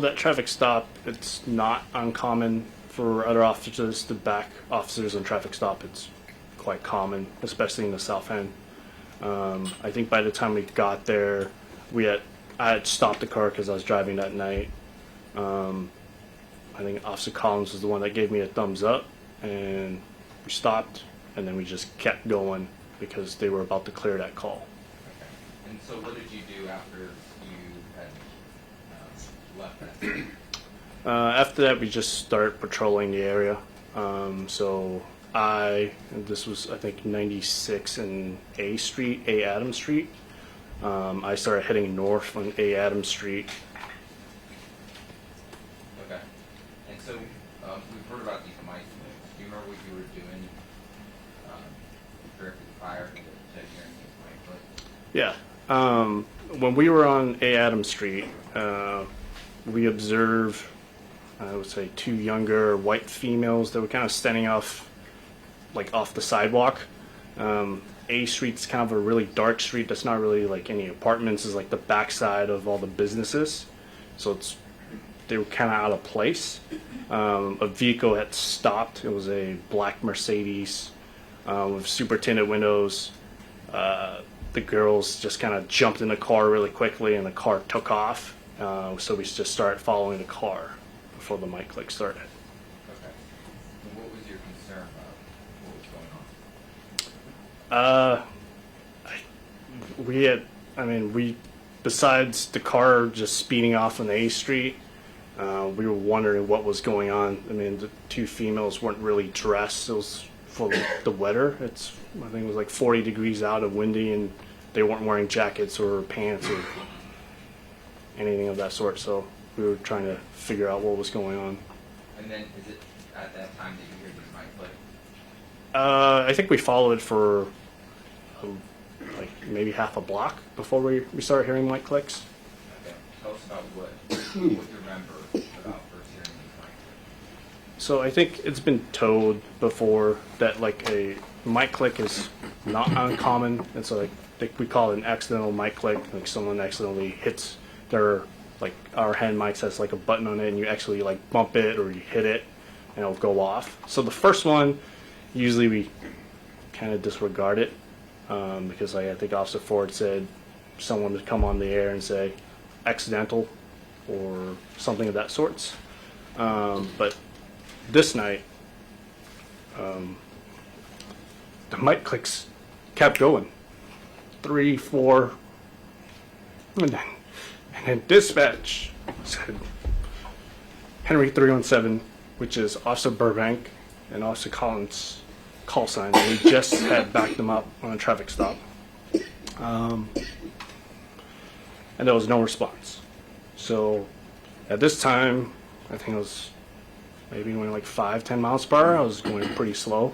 That traffic stop, it's not uncommon for other officers to back officers on traffic stop. It's quite common, especially in the South End. I think by the time we got there, I had stopped the car because I was driving that night. I think Officer Collins was the one that gave me a thumbs up, and we stopped, and then we just kept going because they were about to clear that call. Okay. And so what did you do after you had left that city? After that, we just started patrolling the area. This was, I think, 96 and A Adams Street. I started heading north on A Adams Street. Okay. And so we've heard about these mic clicks. Do you remember what you were doing directly prior to hearing these mic clicks? Yeah. When we were on A Adams Street, we observed, I would say, two younger white females that were kind of standing off the sidewalk. A Street's kind of a really dark street that's not really like any apartments. It's like the backside of all the businesses, so they were kind of out of place. A vehicle had stopped. It was a black Mercedes with super tinted windows. The girls just kind of jumped in the car really quickly, and the car took off. So we just started following the car before the mic click started. Okay. And what was your concern about what was going on? Besides the car just speeding off on A Street, we were wondering what was going on. I mean, the two females weren't really dressed. It was for the weather. I think it was like 40 degrees out and windy, and they weren't wearing jackets or pants or anything of that sort. So we were trying to figure out what was going on. And then is it at that time that you hear these mic clicks? I think we followed it for like maybe half a block before we started hearing mic clicks. Okay. Tell us about what you remember about first hearing these mic clicks. So I think it's been told before that like a mic click is not uncommon. It's like we call it an accidental mic click. Like someone accidentally hits our hand mics has like a button on it, and you actually like bump it or you hit it, and it'll go off. So the first one, usually we kind of disregard it because I think Officer Ford said someone would come on the air and say accidental or something of that sorts. But this night, the mic clicks kept going. 3, 4, and then dispatch said Henry 317, which is Officer Burbank and Officer Collins' call sign. We just had backed them up on a traffic stop. And there was no response. So at this time, I think it was maybe going like 5-10 miles per hour. I was going pretty slow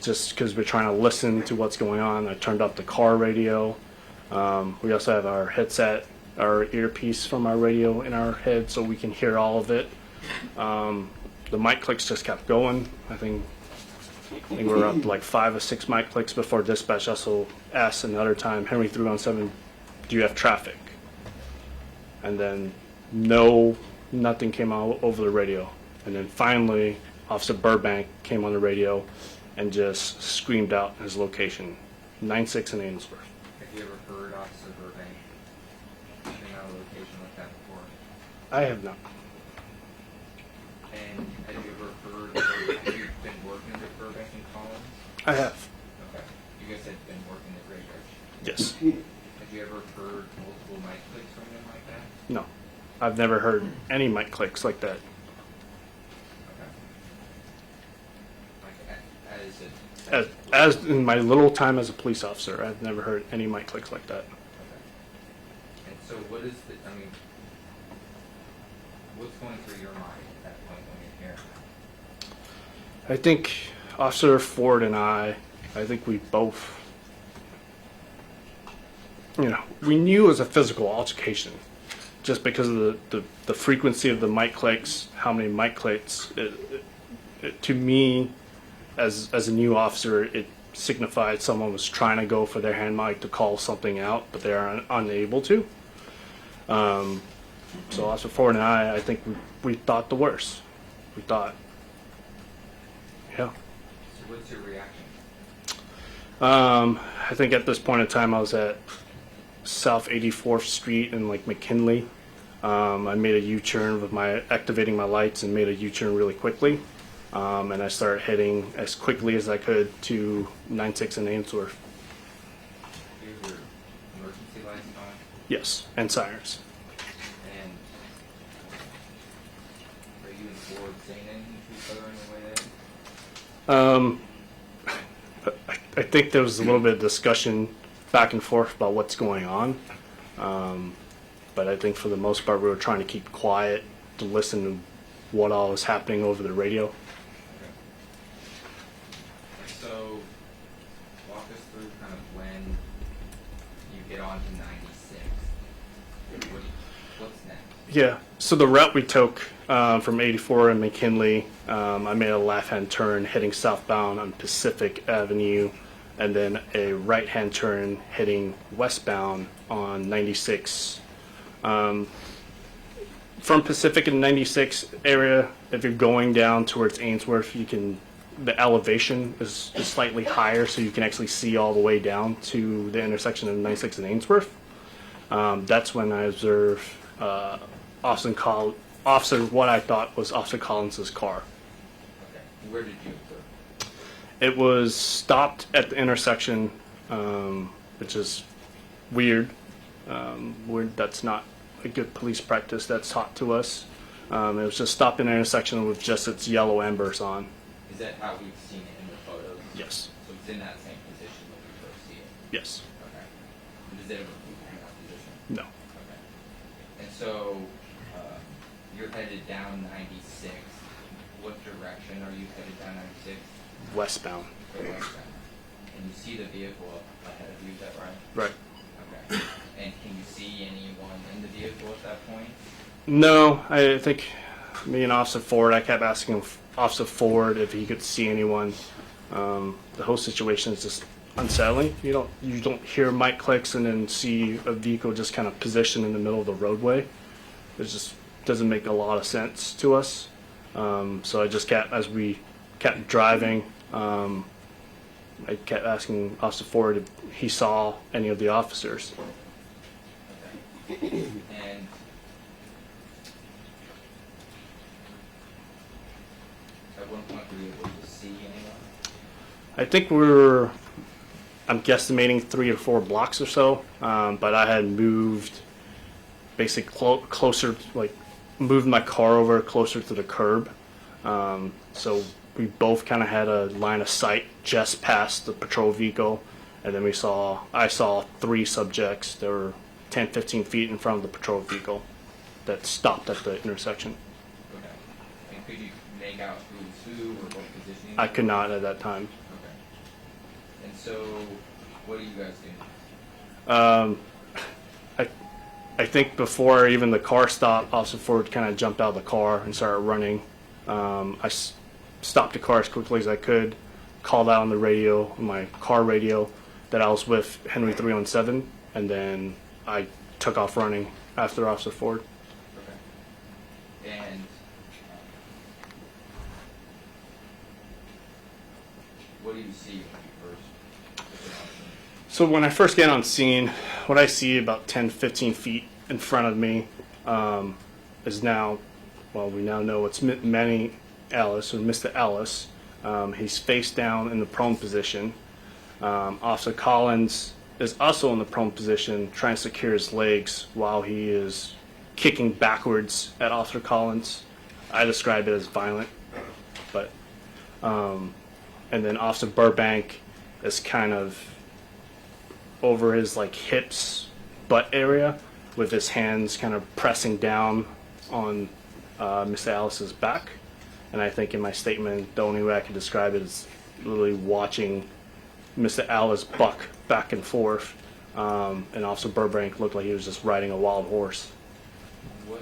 just because we're trying to listen to what's going on. I turned up the car radio. We also have our headset, our earpiece from our radio in our head so we can hear all of it. The mic clicks just kept going. I think we were up to like 5 or 6 mic clicks before dispatch also asked another time, Henry 317, do you have traffic? And then nothing came out over the radio. And then finally, Officer Burbank came on the radio and just screamed out his location, 96 in Ainsworth. Have you ever heard Officer Burbank giving out a location like that before? I have not. And have you ever heard, have you been working with Burbank and Collins? I have. Okay. You guys had been working the graveyard. Yes. Have you ever heard multiple mic clicks from them like that? No. I've never heard any mic clicks like that. As in my little time as a police officer, I've never heard any mic clicks like that. Okay. And so what's going through your mind at that point when you're hearing that? I think Officer Ford and I think we both, we knew it was a physical altercation just because of the frequency of the mic clicks, how many mic clicks. To me, as a new officer, it signified someone was trying to go for their hand mic to call something out, but they are unable to. So Officer Ford and I think we thought the worst. We thought, yeah. So what's your reaction? I think at this point in time I was at South 84th Street in like McKinley. I made a U-turn with activating my lights and made a U-turn really quickly. And I started heading as quickly as I could to 96 and Ainsworth. Here's your emergency lights on, Yes, and sirens. and are you and Ford saying anything to each other on your way there? I think there was a little bit of discussion back and forth about what's going on. But I think for the most part we were trying to keep quiet to listen to what all was happening over the radio. Okay. And so, walk us through kind of when you get on to 96. What's next? Yeah, so the route we took from 84 and McKinley, I made a left-hand turn heading southbound on Pacific Avenue, and then a right-hand turn heading westbound on 96. From Pacific and 96 area, if you're going down towards Ainsworth, the elevation is slightly higher, so you can actually see all the way down to the intersection of 96 and Ainsworth. That's when I observed what I thought was Officer Collins's car. Okay. Where did you observe? It was stopped at the intersection, which is weird. That's not a good police practice that's taught to us. It was just stopped in an intersection with just its yellow embers on. Is that how we've seen it in the photos? Yes. So it's in that same position when we first see it? Yes. Okay. Does it ever move from that position? No. Okay. And so, you're headed down 96. What direction are you headed down 96? Westbound. Or westbound? And you see the vehicle up ahead of you, is that right? Right. Okay. And can you see anyone in the vehicle at that point? No, I think me and Officer Ford, I kept asking Officer Ford if he could see anyone. The whole situation is just unsettling. You don't hear mic clicks and then see a vehicle just kind of positioned in the middle of the roadway. It just doesn't make a lot of sense to us. So I just kept, as we kept driving, I kept asking Officer Ford if he saw any of the officers. Okay. And at one point were you able to see anyone? I think I'm guesstimating 3 or 4 blocks or so, but I had moved basically closer, like moved my car over closer to the curb. So we both kind of had a line of sight just past the patrol vehicle, and then I saw 3 subjects that were 10, 15 feet in front of the patrol vehicle that stopped at the intersection. Okay. And could you make out who was who or what positioning? I could not at that time. Okay. And so, what do you guys do? I think before even the car stopped, Officer Ford kind of jumped out of the car and started running. Stopped the car as quickly as I could, called out on the radio, my car radio, that I was with Henry 317, and then I took off running after Officer Ford. Okay. And what do you see when you first get on scene? So when I first get on scene, what I see about 10, 15 feet in front of me is now, well, we now know it's Manny Ellis, or Mr. Ellis. He's face down in the prone position. Officer Collins is also in the prone position, trying to secure his legs while he is kicking backwards at Officer Collins. I describe it as violent, but and then Officer Burbank is kind of over his like hips, butt area, with his hands kind of pressing down on Mr. Ellis's back. And I think in my statement, the only way I can describe it is literally watching Mr. Ellis buck back and forth, and Officer Burbank looked like he was just riding a wild horse. What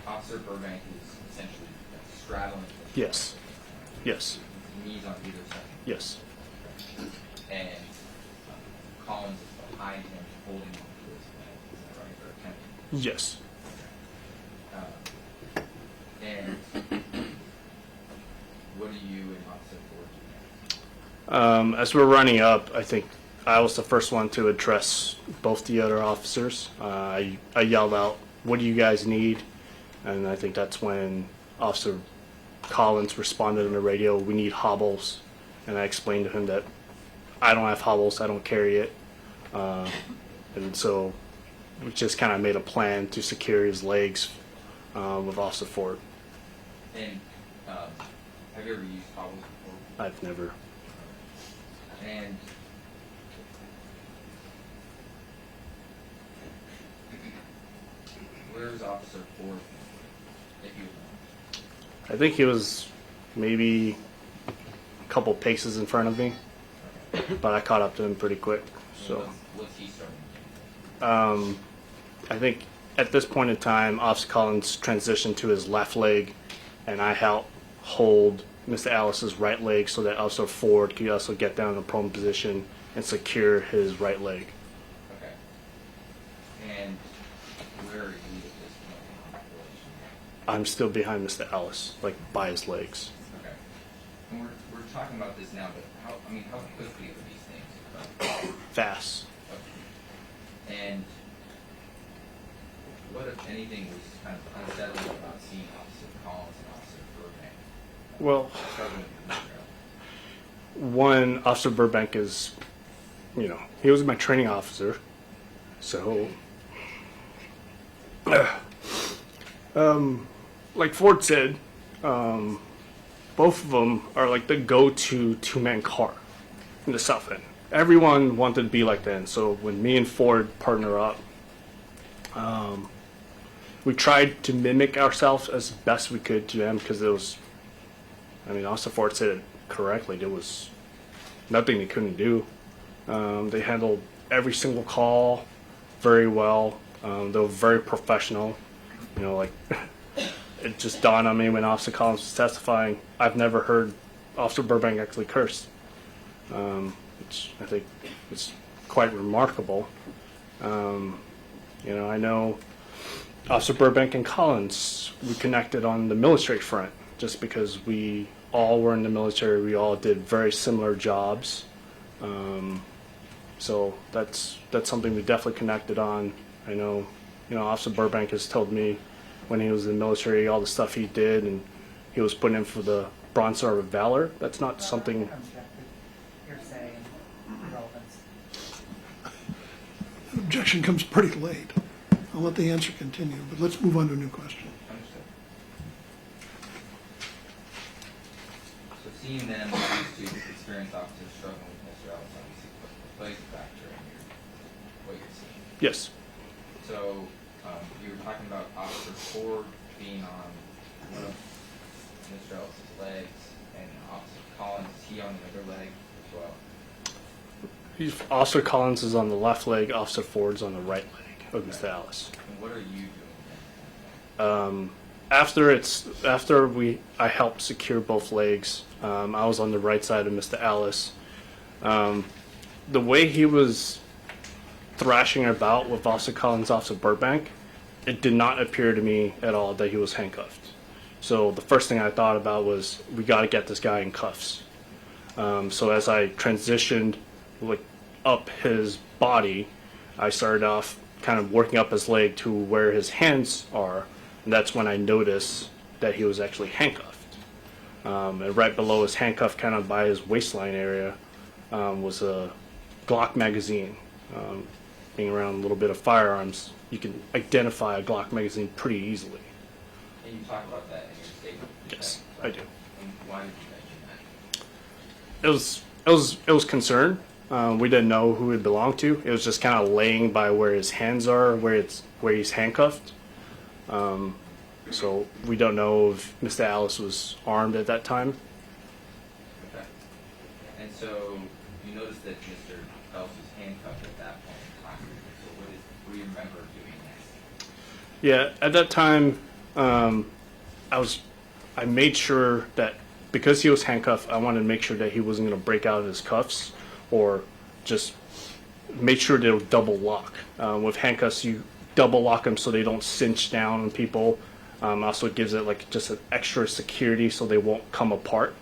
Officer Burbank is essentially straddling the Yes. Yes. knees on either side. Yes. And Collins is behind him holding on to his leg, is that right? Or attempting Yes. And what do you and Officer Ford do next? As we're running up, I think I was the first one to address both the other officers. I yelled out, "What do you guys need?" And I think that's when Officer Collins responded on the radio, "We need hobbles." And I explained to him that I don't have hobbles, I don't carry it. And so we just kind of made a plan to secure his legs with Officer Ford. And have you ever used hobbles before? I've never. And where's Officer Ford, if you know? I think he was maybe a couple paces in front of me, but I caught up to him pretty quick. So What's he starting to do? I think at this point in time, Officer Collins transitioned to his left leg, and I helped hold Mr. Ellis's right leg so that Officer Ford could also get down in a prone position and secure his right leg. Okay. And where are you at this point in the relation? I'm still behind Mr. Ellis, like by his legs. Okay. And we're talking about this now, but how quickly are these things? Fast. Okay. And what, if anything, was kind of unsettling about seeing Officer Collins and Officer Burbank? Well, Starting with Mr. Ellis. one, Officer Burbank is, he was my training officer. So, like Ford said, both of them are like the go-to two-man car in the South End. Everyone wanted to be like that. And so when me and Ford partner up, we tried to mimic ourselves as best we could to them because it was, Officer Ford said it correctly. There was nothing they couldn't do. They handled every single call very well. They were very professional. It just dawned on me when Officer Collins was testifying. I've never heard Officer Burbank actually curse, which I think is quite remarkable. I know Officer Burbank and Collins, we connected on the military front just because we all were in the military. We all did very similar jobs. So that's something we definitely connected on. I know, Officer Burbank has told me when he was in the military, all the stuff he did, and he was put in for the Bronze Star of Valor. That's not something. Hearsay and relevance. An objection comes pretty late. I'll let the answer continue, but let's move on to a new question. Understood. So seeing them, these two experienced officers struggling with Mr. Ellis, obviously plays a factor in what you're seeing. Yes. So you were talking about Officer Ford being on one of Mr. Ellis's legs, and Officer Collins, is he on the other leg as well? Officer Collins is on the left leg. Officer Ford's on the right leg of Mr. Ellis. And what are you doing then? After I helped secure both legs, I was on the right side of Mr. Ellis. The way he was thrashing about with Officer Collins, Officer Burbank, it did not appear to me at all that he was handcuffed. So the first thing I thought about was, we got to get this guy in cuffs. So as I transitioned up his body, I started off kind of working up his leg to where his hands are, and that's when I noticed that he was actually handcuffed. And right below his handcuff, kind of by his waistline area, was a Glock magazine. Being around a little bit of firearms, you can identify a Glock magazine pretty easily. And you talk about that in your statement. Yes, I do. And why did you mention that? It was concern. We didn't know who it belonged to. It was just kind of laying by where his hands are, where he's handcuffed. So we don't know if Mr. Ellis was armed at that time. Okay. And so you noticed that Mr. Ellis was handcuffed at that point in time. So what do you remember doing next? Yeah, at that time, I made sure that because he was handcuffed, I wanted to make sure that he wasn't going to break out of his cuffs, or just made sure they were double lock. With handcuffs, you double lock them so they don't cinch down on people. Also, it gives it like just an extra security so they won't come apart.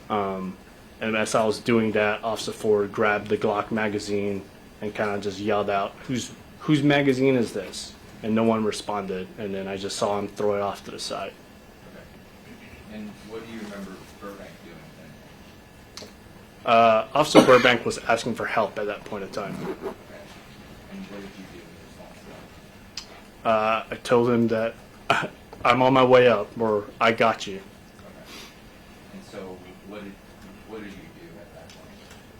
And as I was doing that, Officer Ford grabbed the Glock magazine and kind of just yelled out, "Whose magazine is this?" And no one responded. And then I just saw him throw it off to the side. Okay. And what do you remember Burbank doing then? Officer Burbank was asking for help at that point in time. Okay. And what did you do in response to that? I told him that I'm on my way up, or I got you. Okay. And so what did you do at that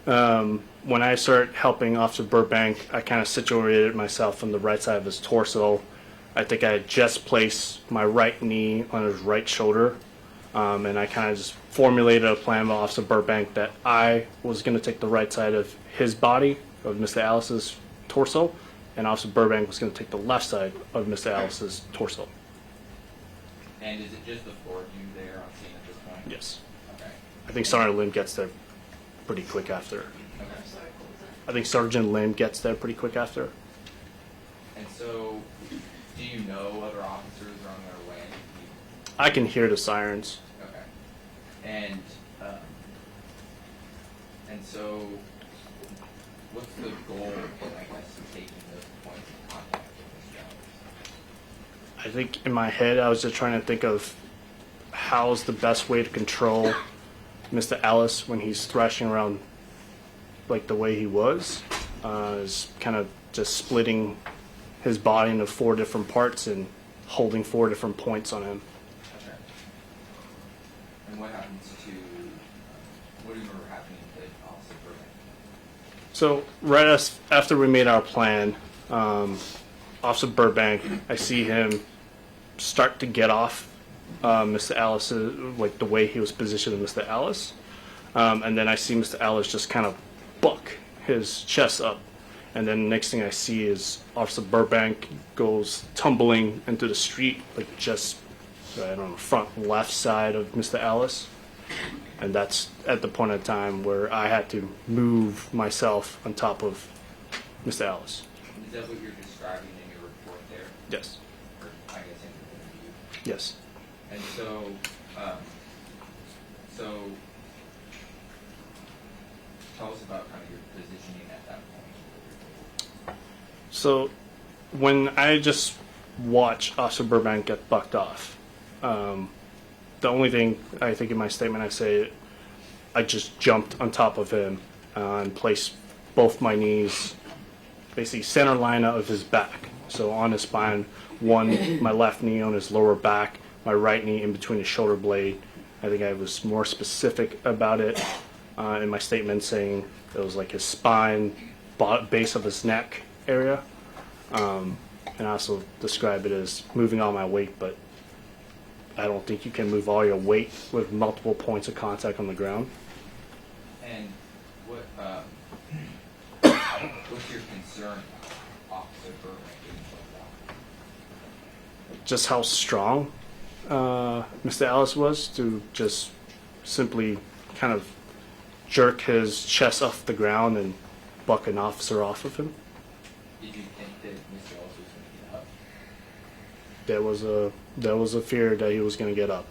point? When I started helping Officer Burbank, I kind of situated myself on the right side of his torso. I think I had just placed my right knee on his right shoulder, and I kind of just formulated a plan with Officer Burbank that I was going to take the right side of his body, of Mr. Ellis's torso, and Officer Burbank was going to take the left side of Mr. Ellis's torso. And is it just the four of you there on scene at this point? Yes. Okay. I think Sergeant Lim gets there pretty quick after. Okay. I think Sergeant Lim gets there pretty quick after. And so, do you know other officers are on their way? I can hear the sirens. Okay. And so, what's the goal, I guess, of taking those points of contact with Mr. Ellis? I think in my head I was just trying to think of how's the best way to control Mr. Ellis when he's thrashing around like the way he was. Is kind of just splitting his body into 4 different parts and holding 4 different points on him. Okay. And what happens to, what do you remember happening to Officer Burbank? So after we made our plan, Officer Burbank, I see him start to get off Mr. Ellis, like the way he was positioned with Mr. Ellis. And then I see Mr. Ellis just kind of buck his chest up. And then the next thing I see is Officer Burbank goes tumbling into the street, like just right on the front left side of Mr. Ellis. And that's at the point in time where I had to move myself on top of Mr. Ellis. Is that what you're describing in your report there? Yes. Or, I guess, in the interview? Yes. And so, tell us about kind of your positioning at that point. So when I just watch Officer Burbank get bucked off, the only thing I think in my statement I say, I just jumped on top of him and placed both my knees basically center line of his back. So on his spine, my left knee on his lower back, my right knee in between his shoulder blade. I think I was more specific about it in my statement, saying it was like his spine, base of his neck area. And I also describe it as moving all my weight, but I don't think you can move all your weight with multiple points of contact on the ground. And what, what's your concern about Officer Burbank getting bucked off? Just how strong Mr. Ellis was to just simply kind of jerk his chest off the ground and buck an officer off of him. Did you think that Mr. Ellis was going to get up? There was a fear that he was going to get up.